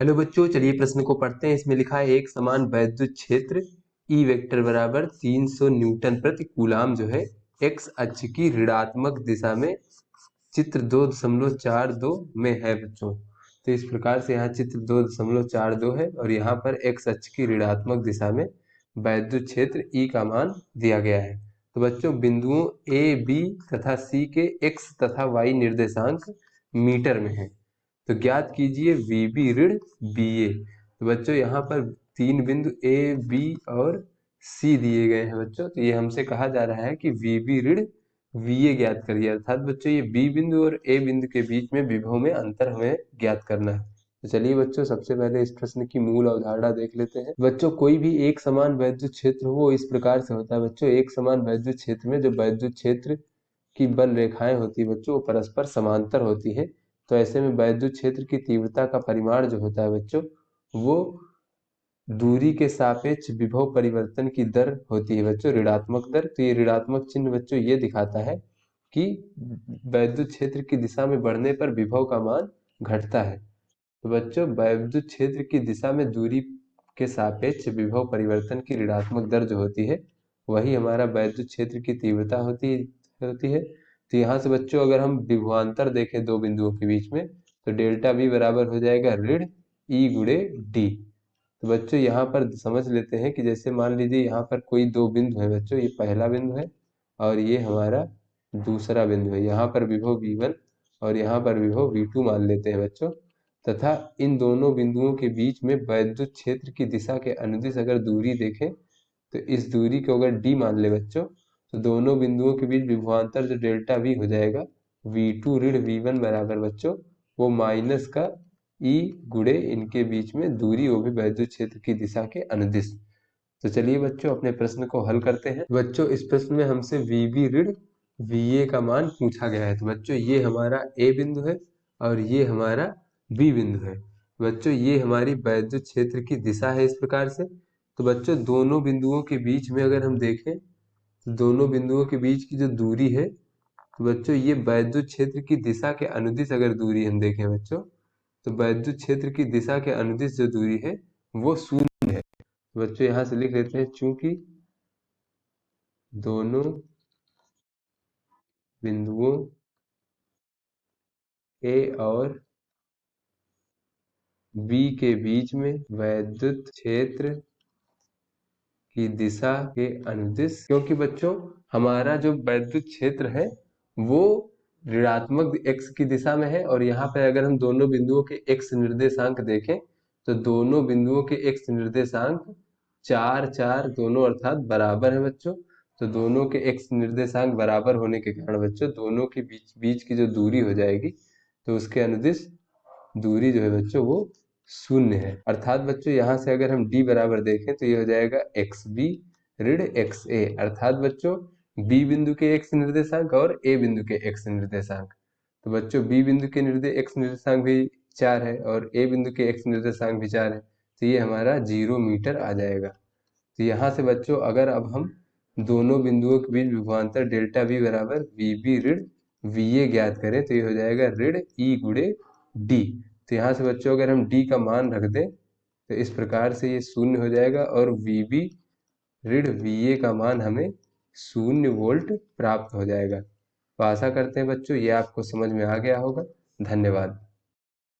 Hello बच्चों, चलिए प्रश्न को पढ़ते हैं। इसमें लिखा है एक समान वैद्युत क्षेत्र ई वेक्टर बराबर 300 न्यूटन प्रति कूलाम जो है एक्स अक्ष की ऋणात्मक दिशा में चित्र 2.42 में है बच्चों। तो इस प्रकार से यहाँ चित्र 2.42 है और यहाँ पर एक्स अक्ष की ऋणात्मक दिशा में वैद्युत क्षेत्र ई का मान दिया गया है। तो बच्चों बिंदुओं ए बी तथा सी के एक्स तथा वाई निर्देशांक मीटर में है। तो ज्ञात कीजिए वी बी ऋण बी ए। तो बच्चों यहाँ पर तीन बिंदु ए बी और सी दिए गए हैं बच्चों। तो ये हमसे कहा जा रहा है कि वी बी ऋण वी ए ज्ञात करिए, अर्थात बच्चों ये बी बिंदु और ए बिंदु के बीच में विभव में अंतर हमें ज्ञात करना है। तो चलिए बच्चों सबसे पहले इस प्रश्न की मूल अवधारणा देख लेते हैं। बच्चों कोई भी एक समान वैद्युत क्षेत्र हो वो इस प्रकार से होता है बच्चों। एक समान वैद्युत क्षेत्र में जो वैद्युत क्षेत्र की बल रेखाएं होती है बच्चों वो परस्पर समांतर होती है। तो ऐसे में वैद्युत क्षेत्र की तीव्रता का परिमाण जो होता है बच्चों वो दूरी के सापेक्ष विभव परिवर्तन की दर होती है बच्चों, ऋणात्मक दर। तो ये ऋणात्मक चिन्ह बच्चों ये दिखाता है कि वैद्युत क्षेत्र की दिशा में बढ़ने पर विभव का मान घटता है। तो बच्चों वैद्युत क्षेत्र की दिशा में दूरी के सापेक्ष विभव परिवर्तन की ऋणात्मक दर जो होती है वही हमारा वैद्युत क्षेत्र की तीव्रता होती है। तो यहाँ से बच्चों अगर हम विभवांतर देखें दो बिंदुओं के बीच में तो डेल्टा वी बराबर हो जाएगा ऋण ई गुणे डी। तो बच्चों यहाँ पर समझ लेते हैं कि जैसे मान लीजिए यहाँ पर कोई दो बिंदु है बच्चों, ये पहला बिंदु है और ये हमारा दूसरा बिंदु है। यहाँ पर विभव V1 और यहाँ पर विभव V2 मान लेते हैं बच्चों। तथा इन दोनों बिंदुओं के बीच में वैद्युत क्षेत्र की दिशा के अनुदिश अगर दूरी देखें तो इस दूरी को अगर d मान ले बच्चों तो दोनों बिंदुओं के बीच विभवांतर जो डेल्टा V हो जाएगा V2 ऋण V1 बराबर बच्चों वो माइनस का ई गुणे इनके बीच में दूरी, वो भी वैद्युत क्षेत्र की दिशा के अनुदिश। तो चलिए बच्चों अपने प्रश्न को हल करते हैं। बच्चों इस प्रश्न में हमसे वी बी ऋण वी ए का मान पूछा गया है। तो बच्चों ये हमारा ए बिंदु है और ये हमारा बी बिंदु है। बच्चों ये हमारी वैद्युत क्षेत्र की दिशा है इस प्रकार से। तो बच्चों दोनों बिंदुओं के बीच में अगर हम देखें तो दोनों बिंदुओं के बीच की जो दूरी है तो बच्चों ये वैद्युत क्षेत्र की दिशा के अनुदिश अगर दूरी हम देखें बच्चों तो वैद्युत क्षेत्र की दिशा के अनुदिश जो दूरी है वो शून्य है। बच्चों यहाँ से लिख लेते हैं चूंकि दोनों बिंदुओं ए और बी के बीच में वैद्युत क्षेत्र की दिशा के अनुदिश, क्योंकि बच्चों हमारा जो वैद्युत क्षेत्र है वो ऋणात्मक x की दिशा में है और यहाँ पे अगर हम दोनों बिंदुओं के x निर्देशांक देखें तो दोनों बिंदुओं के x निर्देशांक 4 4 दोनों अर्थात बराबर है बच्चों। तो दोनों के x निर्देशांक बराबर होने के कारण बच्चों दोनों के बीच बीच की जो दूरी हो जाएगी तो उसके अनुदिश दूरी जो है बच्चों वो शून्य है। अर्थात बच्चों यहाँ से अगर हम d बराबर देखें तो ये हो जाएगा एक्स बी ऋण एक्स ए, अर्थात बच्चों b बिंदु के x निर्देशांक और a बिंदु के x निर्देशांक। तो बच्चों b बिंदु के x निर्देशांक भी 4 है और a बिंदु के x निर्देशांक भी 4 है। तो ये हमारा 0 मीटर आ जाएगा। तो यहाँ से बच्चों अगर अब हम दोनों बिंदुओं के बीच विभवांतर डेल्टा v बराबर वी बी ऋण वी ए ज्ञात करें तो ये हो जाएगा ऋण ई गुणे डी। तो यहाँ से बच्चों अगर हम d का मान रख दें तो इस प्रकार से ये शून्य हो जाएगा और वी बी ऋण वी ए का मान हमें 0 वोल्ट प्राप्त हो जाएगा। तो आशा करते हैं बच्चों ये आपको समझ में आ गया होगा। धन्यवाद।